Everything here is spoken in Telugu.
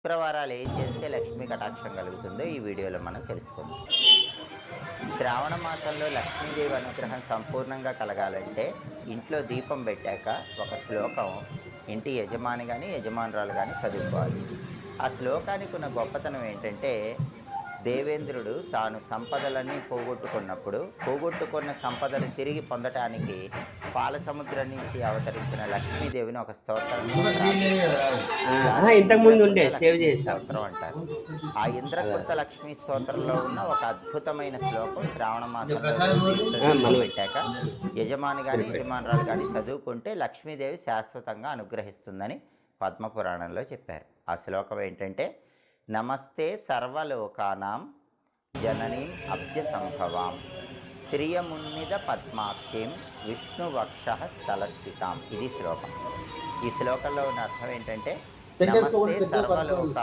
శుక్రవారాలు ఏం చేస్తే లక్ష్మీ కటాక్షం కలుగుతుందో ఈ వీడియోలో మనం తెలుసుకుందాం. శ్రావణ మాసంలో లక్ష్మీదేవి అనుగ్రహం సంపూర్ణంగా కలగాలంటే ఇంట్లో దీపం పెట్టాక ఒక శ్లోకం ఇంటి యజమాని కానీ యజమానురాలు కానీ చదువుకోవాలి. ఆ శ్లోకానికి ఉన్న గొప్పతనం ఏంటంటే, దేవేంద్రుడు తాను సంపదలన్నీ పోగొట్టుకున్నప్పుడు పోగొట్టుకున్న సంపదలు తిరిగి పొందటానికి పాలసముద్రం నుంచి అవతరించిన లక్ష్మీదేవిని ఒక స్తోత్రం ఇంతకు ముందు ఉండే సేవ్ చేసాం స్తోత్రం అంటారు. ఆ ఇంద్రకృత లక్ష్మీ స్తోత్రంలో ఉన్న ఒక అద్భుతమైన శ్లోకం శ్రావణ మాసంలో పెట్టాక యజమాని కానీ యజమానురాలు కానీ చదువుకుంటే లక్ష్మీదేవి శాశ్వతంగా అనుగ్రహిస్తుందని పద్మపురాణంలో చెప్పారు. ఆ శ్లోకం ఏంటంటే, నమస్తే సర్వలోకానాం జననీం అబ్జ సంభవాం శ్రియమున్నిద పద్మాక్షిం విష్ణువక్ష స్థలస్థితాం. ఇది శ్లోకం. ఈ శ్లోకంలో ఉన్న అర్థం ఏంటంటే, నమస్తే సర్వలోక